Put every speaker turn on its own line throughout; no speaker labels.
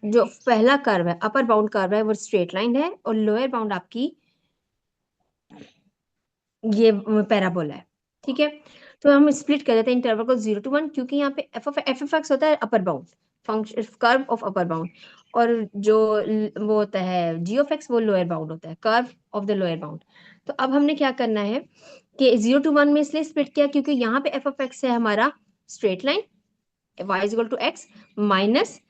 जो पहला कर्व है, अपर बाउंड कर्व है, वो स्ट्रेट लाइन है और लोअर बाउंड आपकी ये पैराबोला है। ठीक है, तो हम स्प्लिट कर देते हैं इंटरवल को 0 to 1, क्योंकि यहाँ पे एफ एफ एक्स होता है upper bound function, curve of upper bound, और जो वो होता है जी ऑफ एक्स वो लोअर बाउंड होता है, curve of the lower bound. तो अब हमने क्या करना है कि 0 to 1 में इसलिए स्प्लिट किया क्योंकि यहाँ पे एफ ऑफ एक्स है हमारा straight line, y is equal to x minus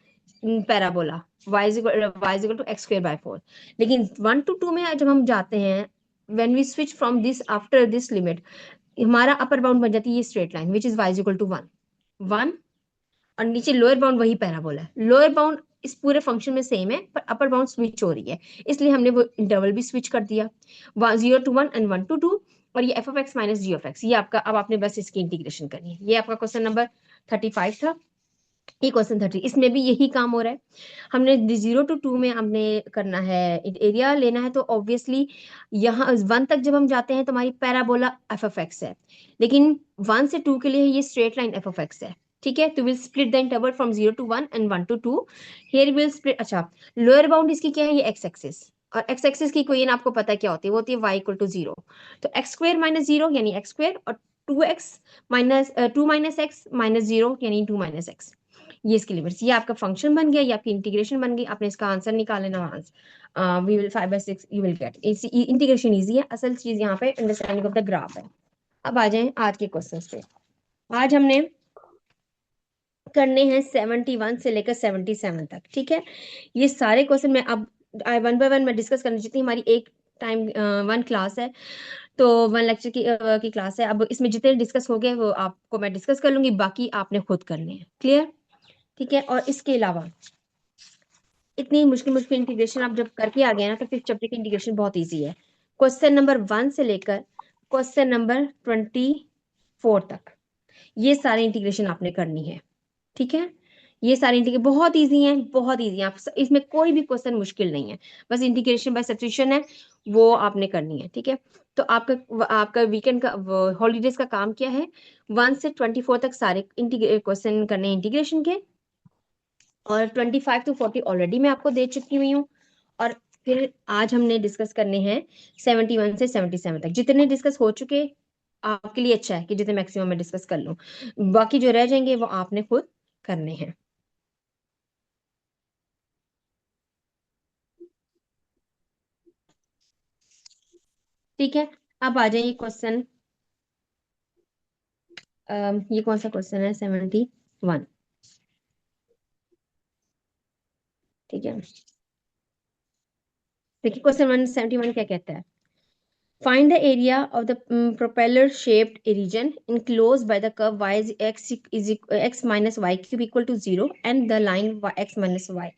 parabola y is equal to x square by 4। लेकिन 1 to 2 में जब हम जाते हैं, when we switch from this after this limit, हमारा अपर बाउंड बन जाती है ये straight line which is y is equal to 1 और नीचे लोअर बाउंड वही पैराबोला है। लोअर बाउंड इस पूरे फंक्शन में सेम है पर अपर बाउंड स्विच हो रही है, इसलिए हमने वो इंटरवल भी स्विच कर दिया 0 to 1 एंड 1 to 2। और ये F of x minus ji of X, ये आपका, अब आपने बस इसकी इंटीग्रेशन करनी है। ये आपका क्वेश्चन नंबर 35 था, ये क्वेश्चन 30, इसमें भी यही काम हो रहा है। हमने 0 to 2 में हमने करना है एरिया लेना है, तो ऑब्वियसली यहाँ 1 तक जब हम जाते हैं तो हमारी पैराबोला एफ ऑफ एक्स है, लेकिन 1 से 2 के लिए ये straight line F of X है। ठीक है, तो will split the interval from 0 to 1 and 1 to 2। Here will split. अच्छा, लोअर बाउंड इसकी क्या है, ये एक्स एक्सिस, और एक्स एक्सिस की इक्वेशन आपको पता है क्या होती है, वो होती है y इक्वल टू 0। तो एक्स स्क्वायर माइनस 0 यानी एक्स स्क्वायर, और 2x minus 2 minus x minus 0 यानी 2 माइनस एक्स। ये इसकी लिमिट्स, ये आपका फंक्शन बन गया, ये आपकी इंटीग्रेशन बन गई। आपने इसका आंसर निकाल लेना, we will 5/6 you will get. Integration easy है, असल चीज यहाँ पे अंडरस्टैंडिंग ऑफ द ग्राफ है। अब आ जाए आज के क्वेश्चन पे। आज हमने करने हैं 71 से लेकर 77 तक। ठीक है, ये सारे क्वेश्चन मैं अब 1 by 1 मैं डिस्कस करना चाहती हूँ। हमारी एक टाइम 1 क्लास है, तो 1 लेक्चर की क्लास है। अब इसमें जितने डिस्कस हो गए वो आपको मैं डिस्कस कर लूंगी, बाकी आपने खुद करने हैं। क्लियर? ठीक है, और इसके अलावा इतनी मुश्किल मुश्किल इंटीग्रेशन आप जब करके आ गए ना, तो फिफ्थ चैप्टर की इंटीग्रेशन बहुत इजी है। क्वेश्चन नंबर 1 से लेकर क्वेश्चन नंबर 24 तक ये सारी इंटीग्रेशन आपने करनी है। ठीक है, ये सारी इंटीग्रेशन बहुत इजी है, बहुत इजी है। आप इसमें कोई भी क्वेश्चन मुश्किल नहीं है, बस इंटीग्रेशन बाय सब्स्टिट्यूशन है, वो आपने करनी है। ठीक है, तो आपका आपका वीकेंड का हॉलीडेज का काम क्या है, 1 से 24 तक सारे क्वेश्चन करने इंटीग्रेशन के, और 25 to 40 ऑलरेडी मैं आपको दे चुकी हुई हूँ। और फिर आज हमने डिस्कस करने हैं 71 से 77 तक। जितने डिस्कस हो चुके आपके लिए अच्छा है कि जितने मैक्सिमम मैं डिस्कस कर लूँ, बाकी जो रह जाएंगे वो आपने खुद करने हैं। ठीक है, अब आ जाइए क्वेश्चन, ये कौन सा क्वेश्चन है, 71। ठीक है, देखिए क्वेश्चन 171 क्या कहता है। Find the area of the propeller-shaped region enclosed by the curve y is x minus y cube equal to 0 and the line x minus y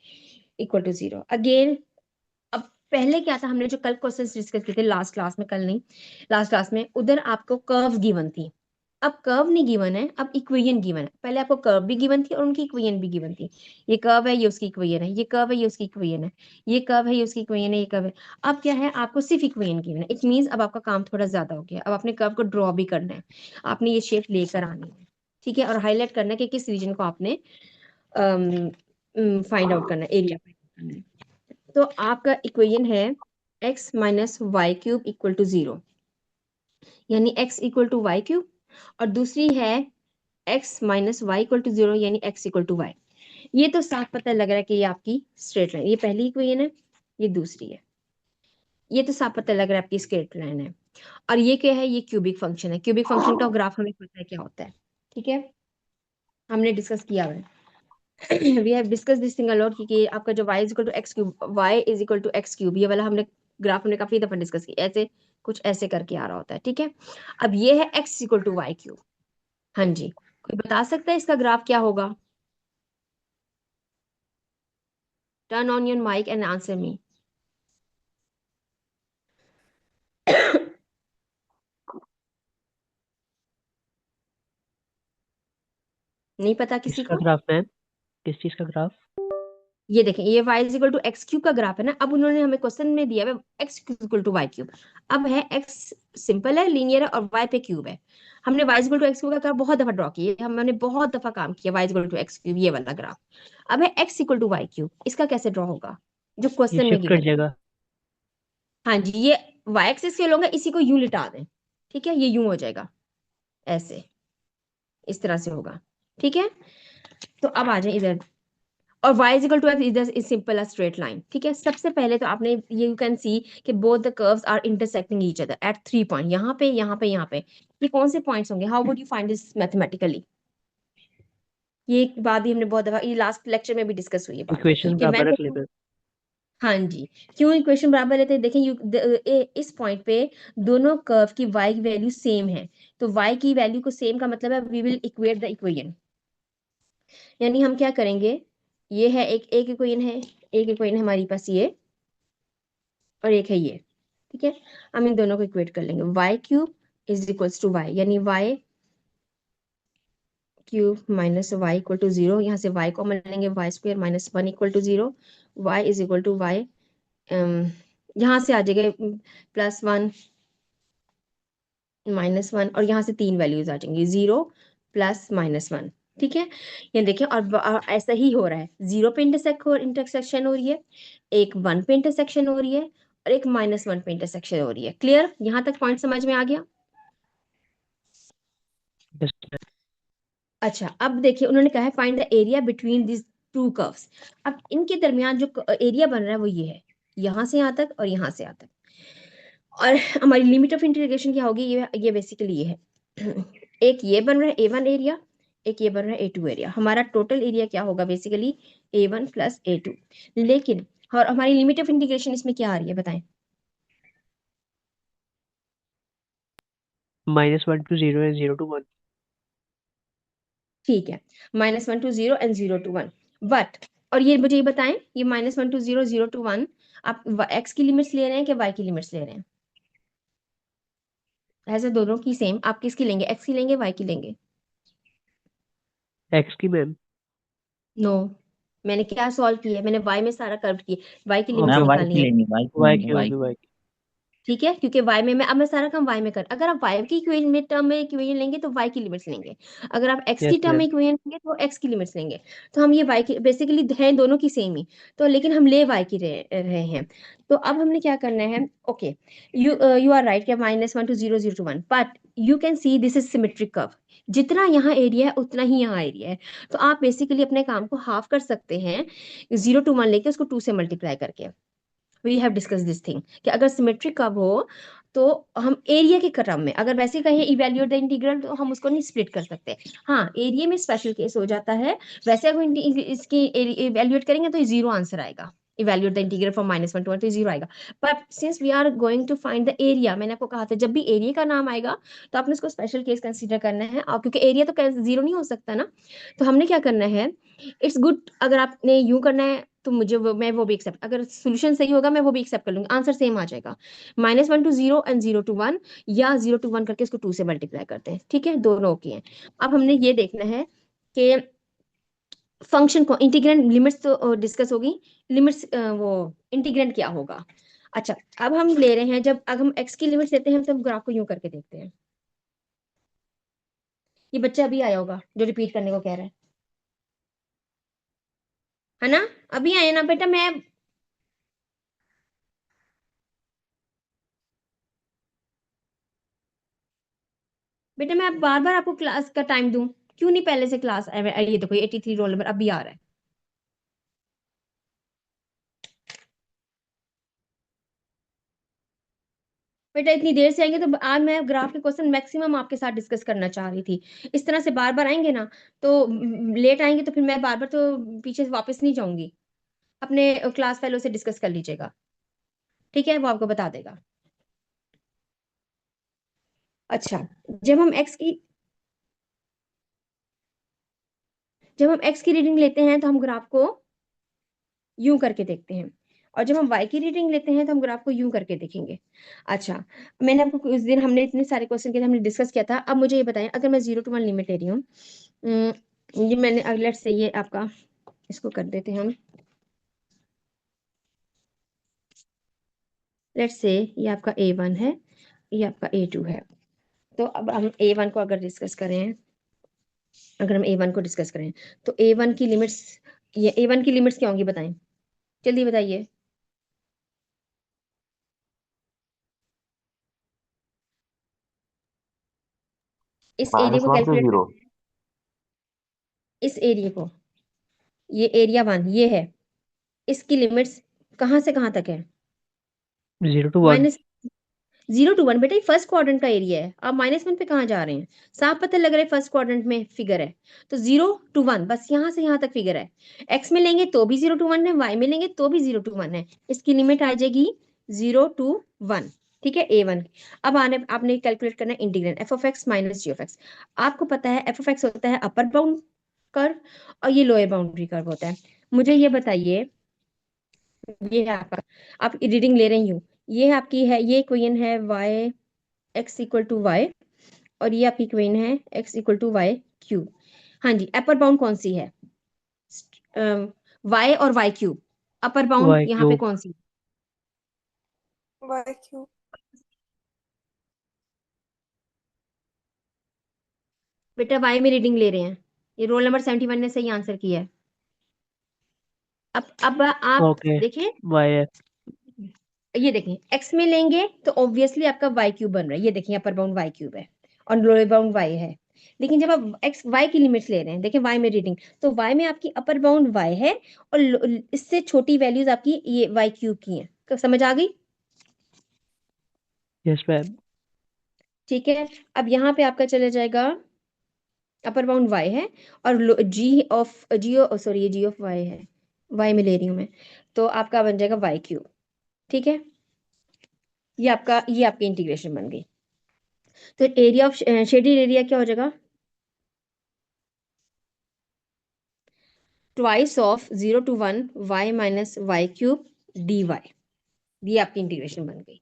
equal to 0. Again, अब पहले क्या था, हमने जो कल क्वेश्चंस डिस्कस किए थे लास्ट क्लास में, कल नहीं लास्ट क्लास में, उधर आपको कर्व गिवन थी। अब कर्व नहीं गिवन है, अब इक्वेशन गिवन है। पहले आपको कर्व भी गिवन थी और उनकी इक्वेशन भी गिवन थी। ये कर्व है, ये उसकी इक्वेशन है, ये कर्व है, ये उसकी इक्वेशन है, ये कर्व है, ये उसकी इक्वेशन है, ये कर्व है। अब क्या है, आपको सिर्फ इक्वेशन गिवन है। इट मींस अब आपका काम थोड़ा ज्यादा हो गया। अब आपने कर्व को ड्रॉ भी करना है, आपने ये शेप लेकर आनी है। ठीक है, और हाईलाइट करना है कि किस रीजन को आपने फाइंड आउट करना है, एरिया फाइंड आउट करना है। तो आपका इक्वेशन है x minus Y cube equal to 0, यानी x equal to Y cube, और दूसरी है x minus Y equal to 0 यानी x इक्वल टू वाई। ये तो साफ पता लग रहा है कि ये आपकी स्ट्रेट लाइन, ये पहली इक्वेशन है, ये दूसरी है। ये तो साफ पता लग रहा है आपकी स्ट्रेट लाइन है। और ये क्या है, ये क्यूबिक फंक्शन है। क्यूबिक फंक्शन का ग्राफ हमें पता है क्या होता है। ठीक है, हमने डिस्कस किया हुआ है। We have discuss this thing a lot कि आपका जो y is equal to X cube, y is equal to X cube, ये वाला हमने ग्राफ हमने काफी दफा डिस्कस किया, ऐसे कुछ ऐसे करके आ रहा होता है। ठीक है, अब ये है x equal to Y cube. हाँ जी, कोई बता सकता है इसका ग्राफ क्या होगा? Turn on your mic and answer me. नहीं पता किसी
किसका
को?
Graph ma'am? किस चीज का ग्राफ?
ये देखें, ये y is equal to X cube का ग्राफ है ना। अब उन्होंने हमें क्वेश्चन में दिया है x equal to Y cube. अब है x सिंपल है, लीनियर है, और y पे क्यूब है। हमने y equal to X cube का ग्राफ बहुत दफा ड्रॉ किया, हमने बहुत दफा काम किया y equal to X cube, ये वाला ग्राफ। अब है x equal to Y cube, इसका कैसे ड्रॉ होगा जो
ये
क्वेश्चन में
शिफ्ट कर
गिवन है।
जाएगा।
हाँ जी, ये y एक्सिस के लोग इसी को यूं लिटा दें, ठीक है, ये यूं हो जाएगा, ऐसे, इस तरह से होगा, ठीक है। तो अब आ जाए इधर, और y is equal to x इधर is simple a straight line, ठीक है। सबसे पहले तो आपने ये यू कैन सी कि both the curves are intersecting each other at 3 point, यहाँ पे यहाँ पे यहाँ पे। ये कौन से पॉइंट्स होंगे, how would you find this mathematically. ये एक बात भी हमने बहुत दफा, ये लास्ट लेक्चर में भी डिस्कस हुई है बात,
इक्वेशन
कि
बराबर
when
रख लेते हैं।
हाँ जी, क्यों इक्वेशन बराबर लेते हैं, देखें इस पॉइंट पे दोनों कर्व की y की वैल्यू सेम है। तो y की वैल्यू को सेम का मतलब है we will equate the equation. यानी हम क्या करेंगे, ये है एक इक्वेशन है, एक इक्वेशन है हमारे पास ये, और एक है ये, ठीक है। हम इन दोनों को इक्वेट कर लेंगे, y cube is equals to y, यानी y cube minus Y equal to zero. यहाँ से वाई कॉमन लेंगे, y square minus one equal to zero. Y is equal to y, यहाँ से आ जाएगा +1 -1, और यहाँ से तीन वैल्यूज आ जाएंगी, 0 +-1, ठीक है। ये देखिए, और ऐसा ही हो रहा है, 0 पे इंटरसेक्शन हो रही है, एक 1 पे इंटरसेक्शन हो रही है, और एक -1 पे इंटरसेक्शन हो रही है। क्लियर, यहाँ तक पॉइंट समझ में आ गया।
Yes,
अच्छा, अब देखिए उन्होंने कहा है find the area between this to curves. अब इनके दरमियान जो एरिया बन रहा है वो ये है, यहाँ से यहाँ तक और यहाँ से यहाँ तक। और हमारी लिमिट ऑफ इंटीग्रेशन क्या होगी, ये बेसिकली ये है एक ये बन रहा है A1 एरिया, एक ये बन रहा है A2 एरिया। हमारा टोटल एरिया क्या होगा बेसिकली A1 + A2। लेकिन और हमारी लिमिट ऑफ इंटीग्रेशन इसमें क्या आ रही है बताएं।
-1 to 0 and 0 to 1।
ठीक है, -1 to 0 and 0 to 1, बट और ये मुझे ये बताएं, ये -1 to 0, 0 to 1, आप x की लिमिट्स ले रहे हैं कि y की लिमिट्स ले रहे हैं। ऐसे दोनों की सेम, आप किसकी लेंगे, x की लेंगे y की लेंगे।
एक्स की मैम।
नो, मैंने क्या सॉल्व किया है, मैंने y में सारा कर्व किया, y की लिमिट्स
मैम वाई
निकालनी
की
है।
लेंगे, वाई की
वाई
लेंगे,
की
वाई
होगी,
की।
वाई की।
ठीक है, क्योंकि y में मैं अब मैं सारा काम y में कर, अगर आप y की इक्वेशन में टर्म में इक्वेशन लेंगे तो y की लिमिट्स लेंगे, अगर आप x की
यस
टर्म में
मैम।
इक्वेशन लेंगे तो x की लिमिट्स लेंगे। तो हम ये y की बेसिकली हैं दोनों की सेम ही, तो लेकिन हम ले y की रहे हैं। तो अब हमने क्या करना है, ओके, यू आर राइट कि -1 to 0, 0 to 1, but you can see this is symmetric curve. जितना यहाँ एरिया है उतना ही यहाँ एरिया है, तो आप बेसिकली अपने काम को हाफ कर सकते हैं, 0 to 1 लेके उसको 2 से मल्टीप्लाई करके। We have discuss this thing कि अगर सिमेट्रिक कर्व हो तो हम एरिया के क्रम में, अगर वैसे कहें इवैल्यूएट द इंटीग्रल, तो हम उसको नहीं स्प्लिट कर सकते। हाँ, एरिया में स्पेशल केस हो जाता है, वैसे अगर इसकी इवैल्यूएट करेंगे तो जीरो आंसर आएगा, evaluate the integral from -1 to 1 तो जीरो आएगा। But since we are going to find the area, मैंने आपको कहा था जब भी एरिया का नाम आएगा तो आपने उसको स्पेशल केस कंसीडर करना है, और क्योंकि एरिया तो जीरो नहीं हो सकता ना। तो हमने क्या करना है, इट्स गुड अगर आपने यूं करना है तो मुझे मैं वो भी एक्सेप्ट, अगर सोल्यूशन सही होगा मैं वो भी एक्सेप्ट कर लूंगी, आंसर सेम आ जाएगा, -1 to 0 and 0 to 1, या 0 to 1 करके इसको 2 से मल्टीप्लाई करते हैं, ठीक है, दोनों ओके हैं। अब हमने ये देखना है कि फंक्शन को इंटीग्रेंट लिमिट्स तो डिस्कस होगी, लिमिट्स वो इंटीग्रेंट क्या होगा। अच्छा, अब हम ले रहे हैं, जब अब हम x की लिमिट्स लेते हैं तब ग्राफ को यूं करके देखते हैं। ये बच्चा अभी आया होगा जो रिपीट करने को कह रहा है ना, अभी आया ना बेटा, मैं बेटा मैं बार बार आपको क्लास का टाइम दूं, क्यों नहीं पहले से क्लास, ये देखो 83 रोल नंबर अभी आ रहा है। बेटा इतनी देर से आएंगे तो आज मैं ग्राफ के क्वेश्चन मैक्सिमम आपके साथ डिस्कस करना चाह रही थी, इस तरह से बार बार आएंगे ना तो लेट आएंगे तो फिर मैं बार बार तो पीछे से वापस नहीं जाऊंगी। अपने क्लास फेलो से डिस्कस कर लीजिएगा, ठीक है, वो आपको बता देगा। अच्छा, जब हम एक्स की जब हम एक्स की रीडिंग लेते हैं तो हम ग्राफ को यूं करके देखते हैं, और जब हम y की रीडिंग लेते हैं तो हम ग्राफ को यूं करके देखेंगे। अच्छा, मैंने आपको उस दिन हमने इतने सारे क्वेश्चन के हमने डिस्कस किया था, अब मुझे ये बताएं, अगर मैं 0 to 1 लिमिट ले रही हूँ, ये मैंने लेट्स से ये आपका, इसको कर देते हैं हम, लेट्स से ये आपका A1 है, ये आपका A2 है। तो अब हम A1 को अगर डिस्कस करें, अगर हम A1 को डिस्कस करें तो A1 की लिमिट्स, ये A1 की लिमिट्स क्या होंगी बताएं, जल्दी बताइए। इस एरिया को
-1 से
कैलकुलेट
0।
करना है, इस एरिया को, ये एरिया 1 ये है, इसकी लिमिट्स कहाँ से कहाँ तक है?
0 to 1।
माइनस 0 to 1 बेटा, ये फर्स्ट क्वाड्रेंट का एरिया है, आप -1 पे कहाँ जा रहे हैं? साफ पता लग रहा है फर्स्ट क्वाड्रेंट में फिगर है, तो 0 to 1 बस यहाँ से यहाँ तक फिगर है। एक्स में लेंगे तो भी 0 to 1 है, वाई में लेंगे तो भी 0 to 1 है, इसकी लिमिट आ जाएगी 0 to 1। ठीक है A1। अब आने आपने कैलकुलेट करना है इंटीग्रल f(x - g)। आपको पता है f(x) होता है अपर बाउंड कर्व और ये लोअर बाउंड्री कर्व होता है। मुझे ये बताइए, ये है आपका, आप रीडिंग ले रही हूँ, ये आपकी है, ये इक्वेशन है y x equal to Y, और ये आपकी इक्वेशन है x equal to Y cube. हाँ जी, अपर बाउंड कौन सी है? y और y क्यूब, अपर बाउंड
y
यहाँ पे
cube।
कौन सी?
Y cube.
बेटा y में रीडिंग ले रहे हैं, ये रोल नंबर 71 ने सही आंसर किया है। अब आप
ओके।
देखें,
y
ये देखें x में लेंगे तो ऑब्वियसली आपका y क्यूब बन रहा है, ये देखें अपर बाउंड y क्यूब है और लोअर बाउंड y है। लेकिन जब आप x y की लिमिट्स ले रहे हैं, देखें y में रीडिंग, तो y में आपकी अपर बाउंड y है और इससे छोटी वैल्यूज आपकी ये y क्यूब की हैं। समझ आ गई?
yes ma'am.
ठीक है, अब यहाँ पे आपका चला जाएगा, अपर बाउंड y है और सॉरी ये g ऑफ y है, y में ले रही हूँ मैं, तो आपका बन जाएगा y क्यूब। ठीक है, ये आपकी इंटीग्रेशन बन गई। तो एरिया ऑफ शेडेड एरिया क्या हो जाएगा? Twice of 0 to 1 y minus Y cube dy। ये आपकी इंटीग्रेशन बन गई।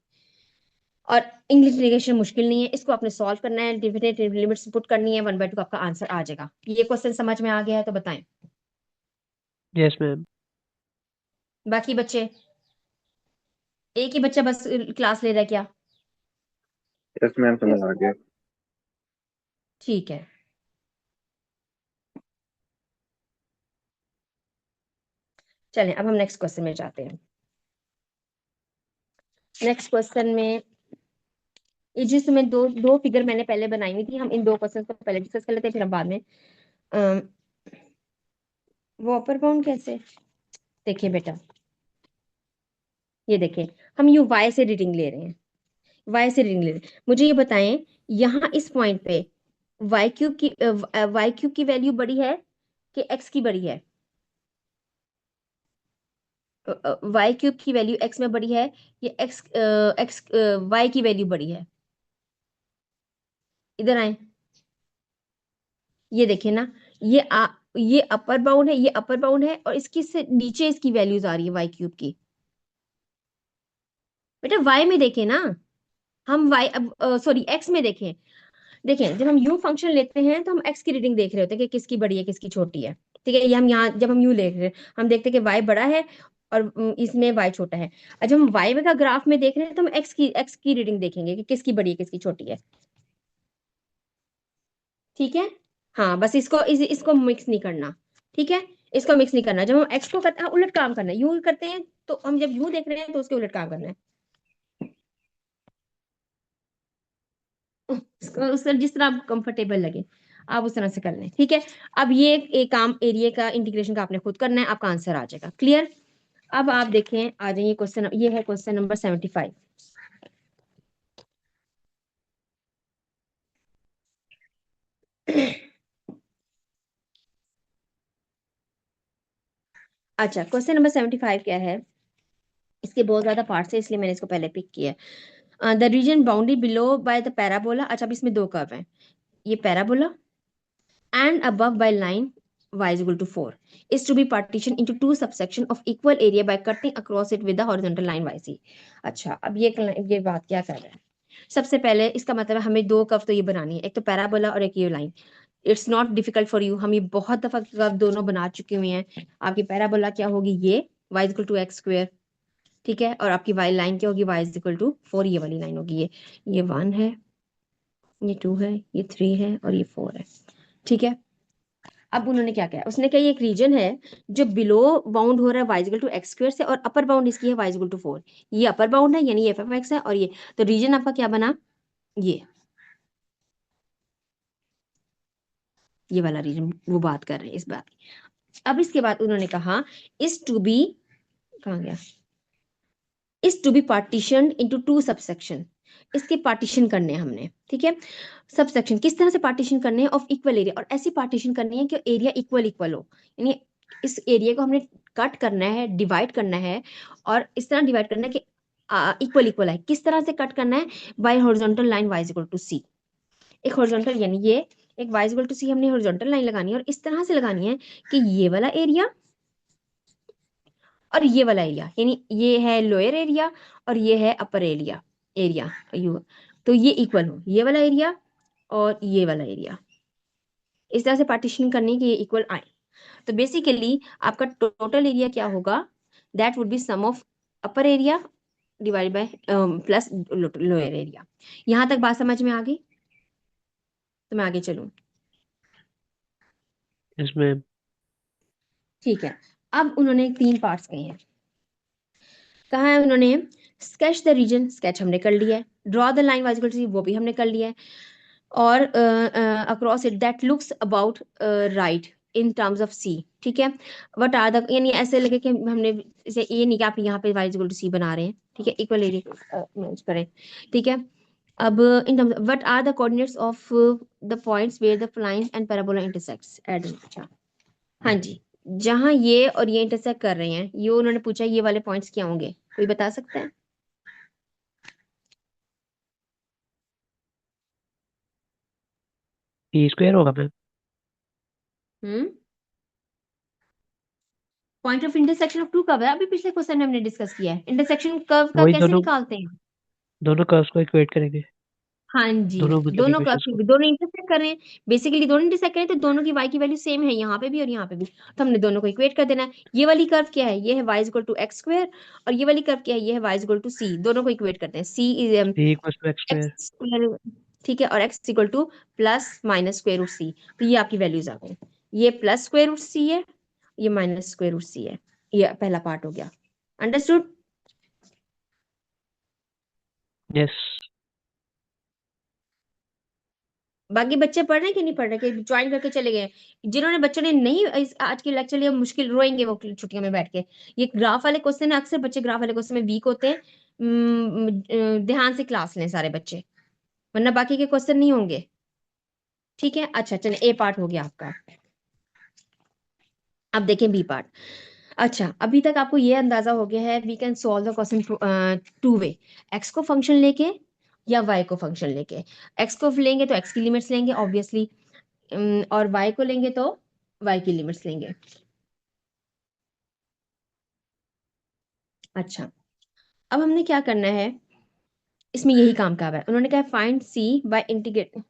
और इंग्लिश इंटीग्रेशन मुश्किल नहीं है, इसको आपने सॉल्व करना है, डिफिनेट लिमिट्स पुट करनी है, 1/2 का आपका आंसर आ जाएगा। ये क्वेश्चन समझ में आ गया है तो बताएं।
yes ma'am.
बाकी बच्चे, एक ही बच्चा बस क्लास ले रहा है क्या?
यस मैम, समझ आ गया।
ठीक है, चलें अब हम नेक्स्ट क्वेश्चन में जाते हैं। नेक्स्ट क्वेश्चन में ये जिसमें दो दो फिगर मैंने पहले बनाई हुई थी, हम इन दो क्वेश्चन को पहले डिस्कस कर लेते हैं, फिर हम बाद में वो अपर बाउंड कैसे, देखिए बेटा, ये देखिए, हम यू y से रीडिंग ले रहे हैं, y से रीडिंग ले रहे हैं। मुझे ये बताएं, यहाँ इस पॉइंट पे y क्यूब की वैल्यू बड़ी है कि x की बड़ी है? y क्यूब की वैल्यू x में बड़ी है, ये x y की वैल्यू बड़ी है? इधर आए, ये देखिए ना, ये अपर बाउंड है, ये अपर बाउंड है और इसकी से नीचे इसकी वैल्यूज आ रही है y क्यूब की। बेटा y में देखें ना, हम y सॉरी x में देखें, देखें जब हम u फंक्शन लेते हैं तो हम x की रीडिंग देख रहे होते हैं कि किसकी बड़ी है किसकी छोटी है। ठीक है, ये हम यहाँ जब हम u देख रहे हैं, हम देखते हैं कि y बड़ा है और इसमें y छोटा है। और जब हम y का ग्राफ में देख रहे हैं तो हम x की रीडिंग देखेंगे कि किसकी बड़ी है किसकी छोटी है। ठीक है, हाँ बस इसको मिक्स नहीं करना। ठीक है, इसको मिक्स नहीं करना, जब हम x को करते हैं उलट काम करना है, यूं करते हैं तो हम जब यूं देख रहे हैं तो उसके उलट काम करना है। उसका जिस तरह आपको कंफर्टेबल लगे आप उस तरह से कर लें। ठीक है, अब ये एक काम एरिया का इंटीग्रेशन का आपने खुद करना है, आपका आंसर आ जाएगा। क्लियर? अब आप देखें, आ जाइए क्वेश्चन, ये है क्वेश्चन नंबर 75। अच्छा, क्वेश्चन नंबर 75 क्या है, इसके बहुत ज्यादा पार्ट्स है इसलिए मैंने इसको पहले पिक किया। The region boundary below by the parabola. अच्छा, अब इसमें दो कर्व हैं, ये parabola and above by line y is equal to 4 is to be partitioned into two subsection of equal area by cutting across it with the horizontal line yc। अच्छा, अब ये बात क्या कर रहा है? सबसे पहले इसका मतलब है हमें दो कर्व तो ये बनानी है, एक तो पैराबोला और एक ये line. It's not difficult for you, हम ये बहुत दफा कर्व दोनों बना चुके हुए हैं। आपकी पैराबोला क्या होगी, ये y is equal to x square, ठीक है, और आपकी वाई लाइन क्या होगी, y इज इक्वल टू 4, ये वाली लाइन होगी, ये 1 है, ये 2 है, ये 3 है और ये 4 है। ठीक है, अब उन्होंने क्या किया, उसने कहा ये एक रीजन है जो बिलो बाउंड हो रहा है y equal to x square से, और अपर बाउंड इसकी है y इक्वल टू 4। ये अपर बाउंड है यानी ये f(x) है, और ये तो रीजन आपका क्या बना, ये वाला रीजन वो बात कर रहे हैं इस बात की। अब इसके बाद उन्होंने कहा इज टू बी, कहाँ गया, is to be partition into 2 subsection, इसके पार्टीशन करने हैं हमने। ठीक है, सबसेक्शन किस तरह से पार्टीशन करने हैं, ऑफ इक्वल एरिया, और ऐसी पार्टीशन करनी है कि एरिया इक्वल इक्वल हो, यानी इस एरिया को हमने कट करना है, डिवाइड करना है, और इस तरह डिवाइड करना है कि इक्वल इक्वल है। किस तरह से कट करना है, by horizontal line y equal to c, एक हॉरिजॉन्टल यानी ये एक y इक्वल टू c हमने हॉरिजॉन्टल लाइन लगानी है, और इस तरह से लगानी है कि ये वाला एरिया और ये वाला एरिया, यानी ये है लोअर एरिया और ये है अपर एरिया, एरिया यू, तो ये इक्वल हो, ये वाला एरिया और ये वाला एरिया, इस तरह से पार्टीशन करने की ये इक्वल आए। तो बेसिकली आपका टोटल एरिया क्या होगा, that would be sum of upper area divide by plus lower area. यहां तक बात समझ में आ गई, तो मैं आगे चलूं।
Yes ma'am.
ठीक है, अब उन्होंने 3 पार्ट्स कहे हैं, कहा है उन्होंने स्केच द रीजन, स्केच हमने कर लिया है, draw the line y is equal to, वो भी हमने कर लिया है, और across it that looks about right in terms of C. ठीक है, वट आर द, यानी ऐसे लगे कि हमने इसे ये नहीं कि आप यहाँ पे वाइज इक्वल टू सी बना रहे हैं, ठीक है, इक्वल एरिया मैच करें। ठीक है, अब in terms what are the coordinates of the points where the line and parabola intersects at, अच्छा हाँ जी, जहां ये और ये इंटरसेक्ट कर रहे हैं, ये उन्होंने पूछा ये वाले पॉइंट्स क्या होंगे, कोई बता सकता है?
ई स्क्वायर होगा ma'am.
Point of intersection of two curve है, अभी पिछले क्वेश्चन में हमने डिस्कस किया है, इंटरसेक्शन कर्व का
वही
कैसे
दोनों
निकालते हैं।
दोनों कर्व्स को इक्वेट करेंगे,
हाँ जी,
दोनों गिवन
दोनों
इक्वेशंस को।
कर्व दोनों इंटरसेक्ट कर रहे हैं, बेसिकली दोनों इंटरसेक्ट करें तो दोनों की y की वैल्यू सेम है, यहाँ पे भी और यहाँ पे भी, तो हमने दोनों को इक्वेट कर देना है। ये वाली कर्व क्या है, ये है y equal to x square, और ये वाली कर्व क्या है, ये है y इक्वल टू c, दोनों को इक्वेट करते हैं, c is
E equals to x square.
X square, ठीक है, और x equal to plus minus square root c, तो ये आपकी वैल्यूज आ गई, ये प्लस स्क्वायर रूट c है, ये माइनस स्क्वायर रूट c है, ये पहला पार्ट हो गया, अंडरस्टूड।
यस।
बाकी बच्चे पढ़ रहे हैं कि नहीं पढ़ रहे, कि ज्वाइन करके चले गए, जिन्होंने बच्चों ने नहीं आज के लेक्चर लिया मुश्किल रोएंगे वो छुट्टियों में बैठ के। ये ग्राफ वाले क्वेश्चन है, अक्सर बच्चे ग्राफ वाले क्वेश्चन में वीक होते हैं, ध्यान से क्लास लें सारे बच्चे, वरना बाकी के क्वेश्चन नहीं होंगे। ठीक है, अच्छा चले, ए पार्ट हो गया आपका, अब देखें बी पार्ट। अच्छा, अभी तक आपको ये अंदाजा हो गया है, we can solve the question two way, X को फंक्शन लेके या वाई को फंक्शन लेके। एक्स को लेंगे तो एक्स की लिमिट्स लेंगे ऑब्वियसली, और y को लेंगे तो y की लिमिट्स लेंगे। अच्छा, अब हमने क्या करना है, इसमें यही काम का है, उन्होंने कहा find c by integrate,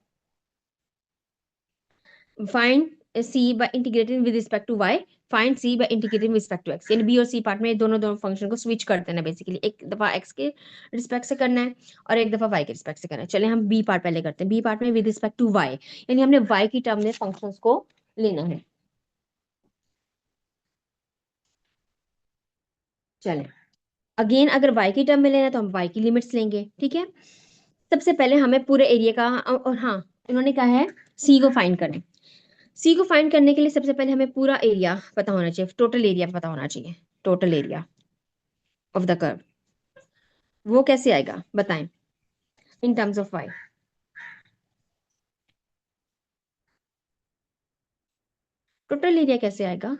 find c by integrating with respect to y, find c by integrating with respect to x, यानी b और c पार्ट में दोनों फंक्शन को स्विच करते हैं बेसिकली, एक दफा x के रिस्पेक्ट से करना है और एक दफा y के रिस्पेक्ट से करना है। चले हम b पार्ट पहले करते हैं, b पार्ट में विद रिस्पेक्ट टू y, यानी हमने y की टर्म में फंक्शंस को लेना है। चले, अगेन अगर y की टर्म में लेना है तो हम y की लिमिट्स लेंगे। ठीक है, सबसे पहले हमें पूरे एरिया का, और हाँ उन्होंने कहा है सी को फाइंड करें, सी को फाइंड करने के लिए सबसे पहले हमें पूरा एरिया पता होना चाहिए, टोटल एरिया पता होना चाहिए, total area of the curve, वो कैसे आएगा बताएं, in terms of Y, total area कैसे आएगा?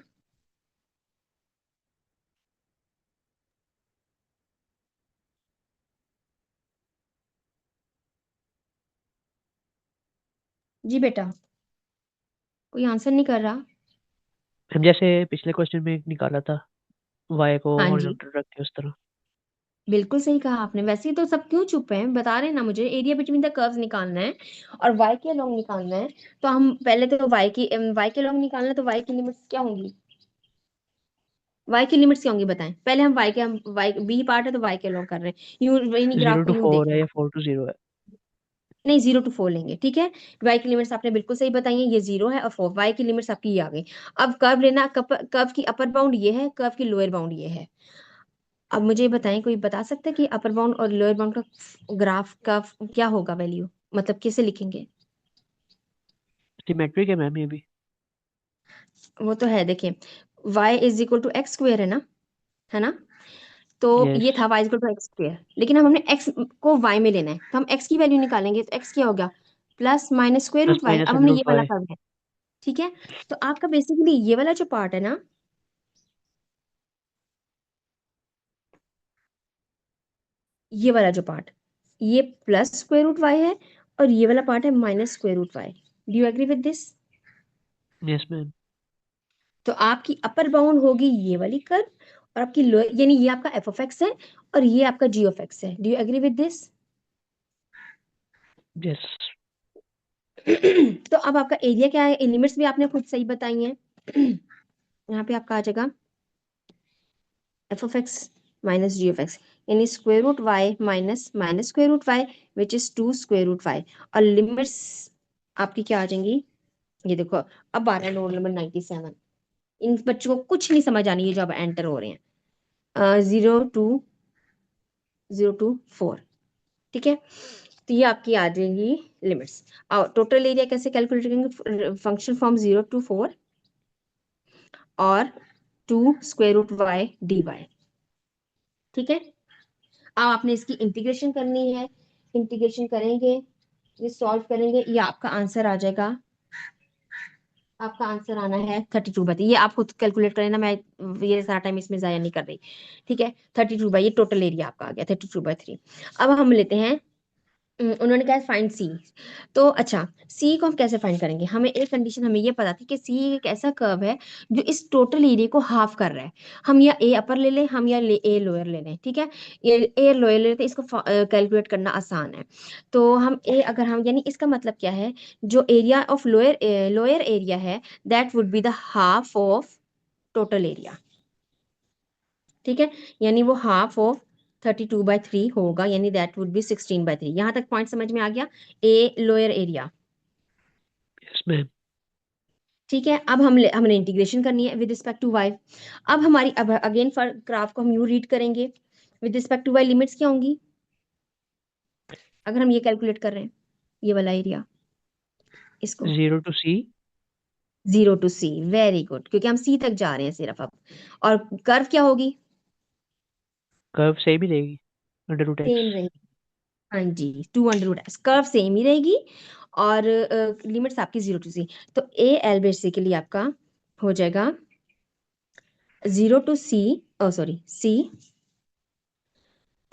जी बेटा, कोई आंसर नहीं कर रहा।
हम जैसे पिछले क्वेश्चन में निकाला था, y को
हाँ जी,
हॉरिजॉन्टल रख के उस तरह।
बिल्कुल सही कहा आपने, वैसे ही तो सब क्यों चुप हैं, बता रहे हैं ना मुझे, एरिया बिटवीन द कर्व्स निकालना है और y के अलोंग निकालना है, तो हम पहले तो y के अलोंग निकालना है, तो y की लिमिट्स क्या होंगी, y की लिमिट्स क्या होंगी बताएं पहले। हम y बी पार्ट है तो y के लॉग कर रहे हैं, यूं यानी
0
ग्राफ को
to
यूं
4
देखना
है या
है।
4 to 0 है?
नहीं 0 to 4 लेंगे, ठीक है। y की लिमिट्स आपने बिल्कुल सही बताई है, ये 0 है और 4, y की लिमिट्स आपकी ये आ गई। अब कर्व लेना, कर्व की अपर बाउंड ये है, कर्व की लोअर बाउंड ये है। अब मुझे बताएं, कोई बता सकता है कि अपर बाउंड और लोअर बाउंड का ग्राफ का क्या होगा वैल्यू, मतलब कैसे लिखेंगे?
सिमेट्रिक है मैम ये भी।
वो तो है, देखिए y is equal to X square है ना। तो
यस,
ये था y equal to X square, लेकिन अब हमने x को y में लेना है, तो हम x की वैल्यू निकालेंगे, तो x क्या होगा? Plus minus square
plus
root y।
Minus
अब
अंडर
हमने ये
रूट
वाला
वाई।
कर्व है, ठीक है। तो आपका बेसिकली ये वाला जो पार्ट है ना, ये वाला जो पार्ट, ये प्लस स्क्वायर रूट y है, और ये वाला पार्ट है minus square root y। Do you agree with this?
Yes ma'am.
तो आपकी अपर बाउंड होगी ये वाली कर्व, और आपकी लोअर, यानी ये आपका एफ ऑफ एक्स है और ये आपका जी ऑफ एक्स है। Do you agree with this?
Yes.
तो अब आपका एरिया क्या है, लिमिट्स भी आपने खुद सही बताई हैं। यहाँ पे आपका आ जाएगा f of x minus ji of x, यानी square root y minus minus square root y which is 2 square root y. और लिमिट्स आपकी क्या आ जाएंगी, ये देखो। अब आ रहा है रोल नंबर 97। इन बच्चों को कुछ नहीं समझ आनी है जो अब एंटर हो रहे हैं। 0 to 4, ठीक है। तो ये आपकी आ जाएंगी लिमिट्स। और टोटल एरिया कैसे कैलकुलेट करेंगे? फंक्शन फ्रॉम 0 to 4 और 2 square root Y D Y, ठीक है। अब आपने इसकी इंटीग्रेशन करनी है, इंटीग्रेशन करेंगे, ये सॉल्व करेंगे, ये आपका आंसर आ जाएगा। आपका आंसर आना है 32/3। ये आप खुद कैलकुलेट करें ना, मैं ये सारा टाइम इसमें जाया नहीं कर रही, ठीक है। 32 बाई, ये टोटल एरिया आपका आ गया 32/3। अब हम लेते हैं, उन्होंने कहा फाइंड सी। तो अच्छा, सी को हम कैसे फाइंड करेंगे? हमें एक कंडीशन हमें ये पता थी कि सी एक ऐसा कर्व है जो इस टोटल एरिया को हाफ कर रहा है। हम या ए अपर ले लें, हम या ए लोअर ले लें, ठीक है। ए लोअर ले लेते, इसको कैलकुलेट करना आसान है। तो हम ए, अगर हम, यानी इसका मतलब क्या है, जो area of lower lower area है that would be the half of total area, ठीक है। यानी वो हाफ ऑफ 32/3 होगा, यानी दैट वुड बी 16/3। यहां तक पॉइंट समझ में आ गया? A lower area,
yes ma'am.
ठीक है। अब हमने इंटीग्रेशन करनी है विद रिस्पेक्ट टू वाई। अब हमारी, अब अगेन फॉर ग्राफ को हम यूं रीड करेंगे, with respect to Y limits क्या होंगी अगर हम ये कैलकुलेट कर रहे हैं, ये वाला एरिया, इसको
0 to C।
0 to C। Very good, क्योंकि हम सी तक जा रहे हैं सिर्फ अब। और कर्व क्या होगी?
कर्व सेम ही रहेगी, अंडर रूट एक्स।
सेम रहेगी, हाँ जी, 2 √x। कर्व सेम ही रहेगी, और लिमिट्स आपकी 0 to C। तो ए एल बेसिकली आपका हो जाएगा 0 to C, sorry C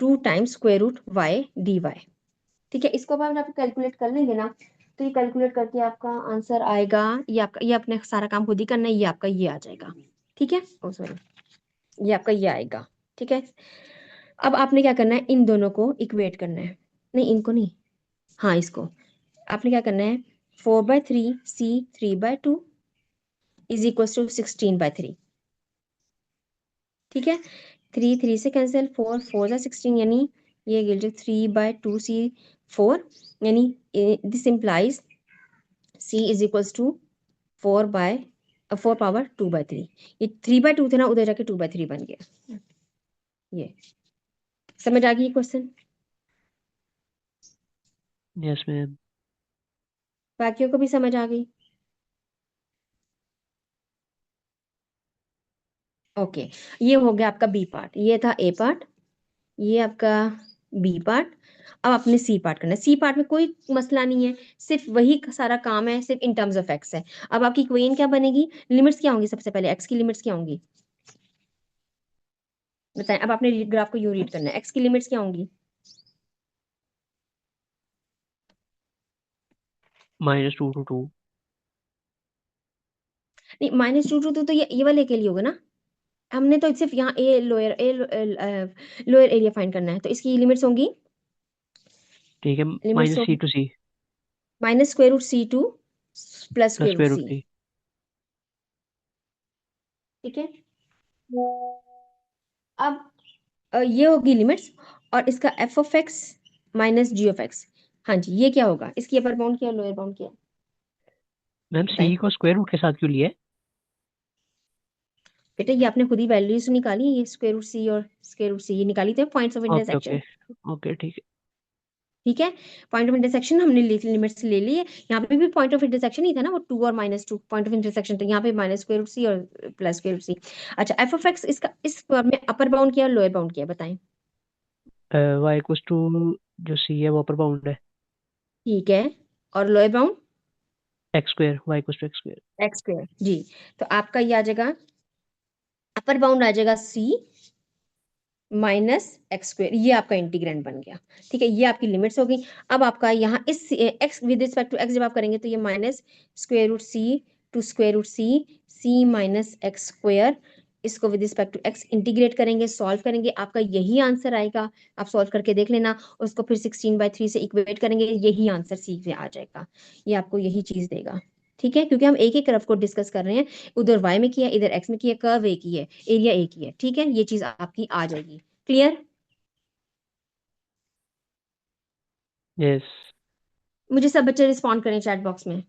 2 times square root Y D Y, ठीक है। इसको अब आप कैलकुलेट कर लेंगे ना, तो ये कैलकुलेट करके आपका आंसर आएगा, ये आपका, ये अपने सारा काम खुद ही करना है, ये आपका ये आ जाएगा, ठीक है। ओ सॉरी, ये आपका ये आएगा, ठीक है। अब आपने क्या करना है, इन दोनों को इक्वेट करना है, नहीं इनको नहीं, हाँ इसको। आपने क्या करना है, 4/3 C 3/2 इज इक्वल टू 16/3, ठीक है। 3 से कैंसिल, 4 4 16, यानी ये गिल जो 3/2C 4, यानी this implies C is equal to 4 power 2/3। ये 3/2 थे ना, उधर जाके 2/3 बन गया। ये समझ आ गई क्वेश्चन?
Yes ma'am.
बाकियों को भी समझ आ गई? ओके, ये हो गया आपका बी पार्ट, ये था ए पार्ट, ये आपका बी पार्ट। अब आपने सी पार्ट करना है। सी पार्ट में कोई मसला नहीं है, सिर्फ वही सारा काम है, सिर्फ इन टर्म्स ऑफ एक्स है। अब आपकी इक्वेशन क्या बनेगी, लिमिट्स क्या होंगी? सबसे पहले एक्स की लिमिट्स क्या होंगी बताएं। अब आपने ग्राफ को यूं रीड करना है, एक्स की लिमिट्स क्या होंगी?
-2 to 2।
नहीं, -2 तो ये वाले के लिए होगा ना। हमने तो सिर्फ यहाँ लोअर एरिया फाइंड करना है, तो इसकी लिमिट्स होंगी,
ठीक है,
लिमिट्स
-C
होंगी
to C
minus square root C to plus
plus
square root
square root
C,
C।
ठीक है। अब ये होगी लिमिट्स और इसका F of x minus ji of X. हाँ जी, ये क्या होगा? इसकी अपर बाउंड क्या है, लोअर बाउंड क्या है,
मैम
बताएं।
सी को स्क्वायर रूट के साथ क्यों लिए?
बेटा ये आपने खुद ही वैल्यूज निकाली, ये स्क्वायर रूट सी और स्क्वायर रूट सी ये निकाली थे points of
okay okay
intersection.
Okay ठीक है।
ठीक है, पॉइंट ऑफ इंटरसेक्शन हमने लिमिट्स ले ली है। यहाँ पे भी पॉइंट ऑफ इंटरसेक्शन ही था ना, वो 2 और -2 पॉइंट ऑफ इंटरसेक्शन, तो यहाँ पे माइनस स्क्वायर रूट सी और प्लस स्क्वायर रूट सी। अच्छा, एफ ऑफ एक्स इसका इस फॉर्म में अपर बाउंड क्या है, लोअर बाउंड क्या है, बताएं।
वाई इक्वल्स टू जो सी है वो अपर बाउंड है,
ठीक है, और lower bound
x square, y equals to x square.
X square जी। तो आपका ये आ जाएगा, अपर बाउंड आ जाएगा सी माइनस एक्स स्क्वायर, ये आपका इंटीग्रैंड बन गया। ठीक है, ये आपकी लिमिट्स हो गई। अब आपका यहाँ इस x with respect to x जब आप करेंगे तो ये minus square root C to square root C minus x square, इसको with respect to x integrate करेंगे, सॉल्व करेंगे, आपका यही आंसर आएगा। आप सॉल्व करके देख लेना, उसको फिर 16/3 से इक्वेट करेंगे, यही आंसर सी से आ जाएगा। ये आपको यही चीज देगा। ठीक है, क्योंकि हम एक ही कर्व को डिस्कस कर रहे हैं, उधर वाई में किया, इधर एक्स में किया, कर्व एक ही है, एरिया एक ही है। ठीक है, ये चीज आपकी आ जाएगी। क्लियर?
यस।
मुझे सब बच्चे रिस्पॉन्ड करें चैट बॉक्स में।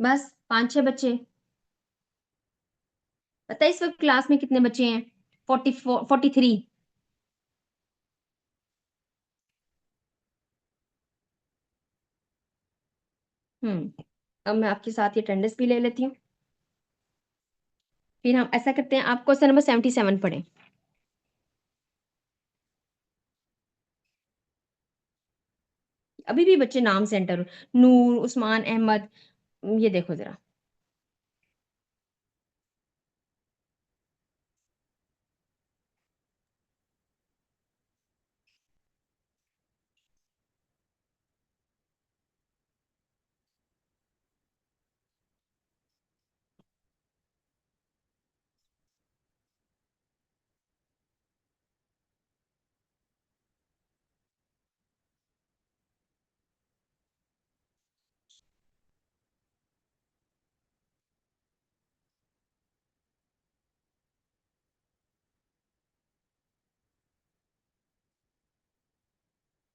बस 5-6 बच्चे। पता है इस वक्त क्लास में कितने बच्चे हैं? 43। अब मैं आपके साथ ये अटेंडेंस भी ले लेती हूँ। फिर हम ऐसा करते हैं, आप क्वेश्चन नंबर 77 पढ़ें। अभी भी बच्चे नाम से एंटर, नूर, उस्मान, अहमद, ये देखो जरा।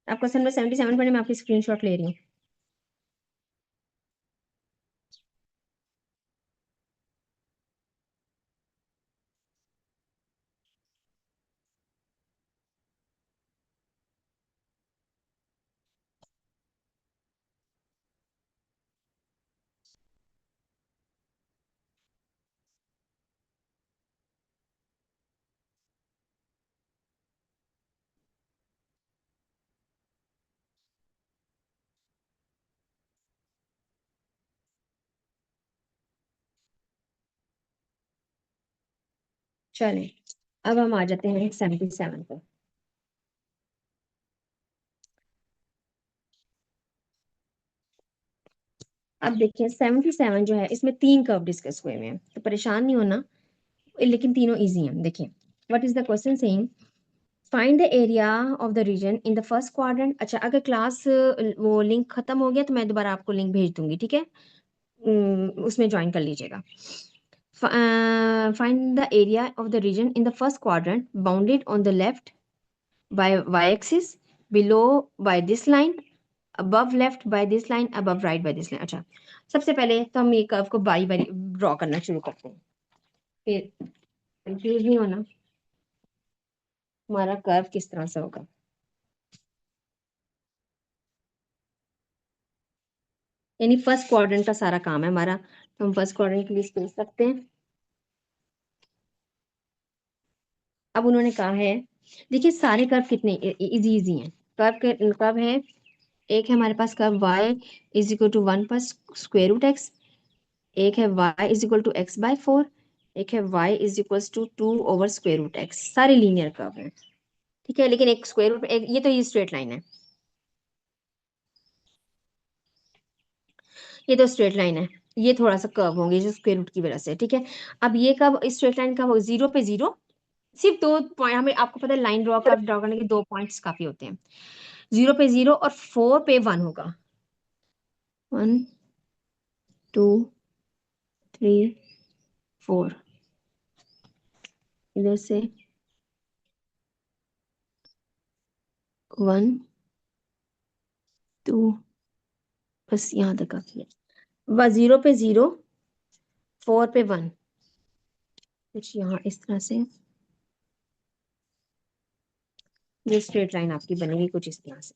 आप क्वेश्चन नंबर 77 पढ़े, मैं आपकी स्क्रीनशॉट ले रही हूँ। चलें, अब हम आ जाते हैं 77 पर। अब देखिए 77 जो है, इसमें 3 कर्व डिस्कस हुए हैं, तो परेशान नहीं होना, लेकिन तीनों इजी हैं। देखिए, what is the question saying, find the area of the region in the first quadrant. अच्छा, अगर क्लास वो लिंक खत्म हो गया तो मैं दोबारा आपको लिंक भेज दूंगी, ठीक है? उसमें ज्वाइन कर लीजिएगा। Find the area of the region in the first quadrant bounded on the left by Y axis, below by this line, above left by this line, above right by this line. अच्छा, सबसे पहले तो हम ये curve को by by draw करना शुरू करते हैं, फिर कंफ्यूज नहीं होना हमारा कर्व किस तरह से होगा। यानी फर्स्ट क्वाड्रेंट का सारा काम है हमारा, तो हम फर्स्ट क्वाड्रेंट के लिए स्पेस रखते हैं। अब उन्होंने कहा है, देखिए सारे कर्व कितने इजी इजी हैं। कर्व है, एक है हमारे पास curve y is equal to 1 पर स्क्वायर रूट एक्स, एक है y is equal to x by 4, एक है y is equal to 2 over square root x. सारे लीनियर कर्व हैं, ठीक है, लेकिन एक स्क्वायर रूट, एक ये तो ये स्ट्रेट लाइन है, ये तो स्ट्रेट लाइन है, ये थोड़ा सा कर्व होंगे जो स्क्वायर रूट की वजह से। ठीक है, अब ये कब स्ट्रेट लाइन का हो, 0 पे 0, सिर्फ 2 पॉइंट, हमें आपको पता है लाइन ड्रॉ करने के 2 पॉइंट्स काफी होते हैं। 0 पे 0 और 4 पे 1 होगा। 1 2 3 4 इधर से 1 2 बस यहाँ तक काफी है। 0 पे 0 4 पे 1 कुछ यहाँ इस तरह से ये स्ट्रेट लाइन आपकी बनेगी कुछ इस तरह से।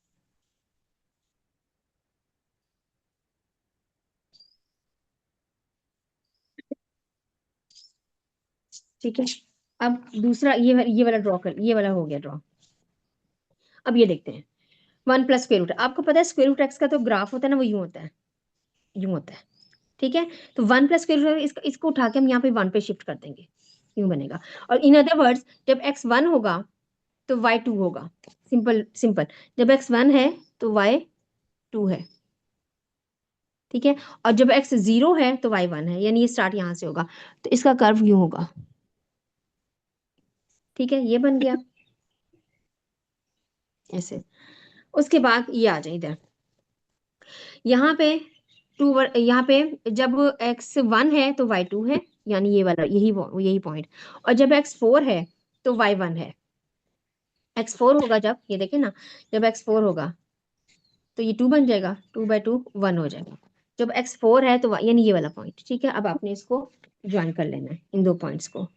ठीक है, अब दूसरा ये वाला ड्रॉ कर, ये वाला हो गया ड्रॉ। अब ये देखते हैं 1 प्लस स्क्वायर रूट। आपको पता है स्क्वायर रूट एक्स का तो ग्राफ होता है ना, वो यूं होता है, यूं होता है। ठीक है, तो 1 प्लस स्क्वायर रूट इसको उठा के हम यहाँ पे 1 पे शिफ्ट कर देंगे, यूं बनेगा। और इन अदर वर्ड्स जब x 1 होगा तो y 2 होगा। सिंपल सिंपल, जब x 1 है तो y 2 है। ठीक है, और जब x 0 है तो y 1 है, यानी ये स्टार्ट यहाँ से होगा, तो इसका कर्व यूं होगा। ठीक है, ये बन गया ऐसे। उसके बाद ये आ जाए इधर, यहाँ पे यहाँ पे जब x 1 है तो y 2 है, यानी ये वाला यही पॉइंट। और जब x 4 है तो y 1 है। x 4 होगा जब, ये देखे ना, जब x 4 होगा तो ये 2 बन जाएगा, 2 बाई 2 1 हो जाएगा। जब x 4 है तो यानी ये वाला पॉइंट। ठीक है, अब आपने इसको ज्वाइन कर लेना है इन दो पॉइंट्स को।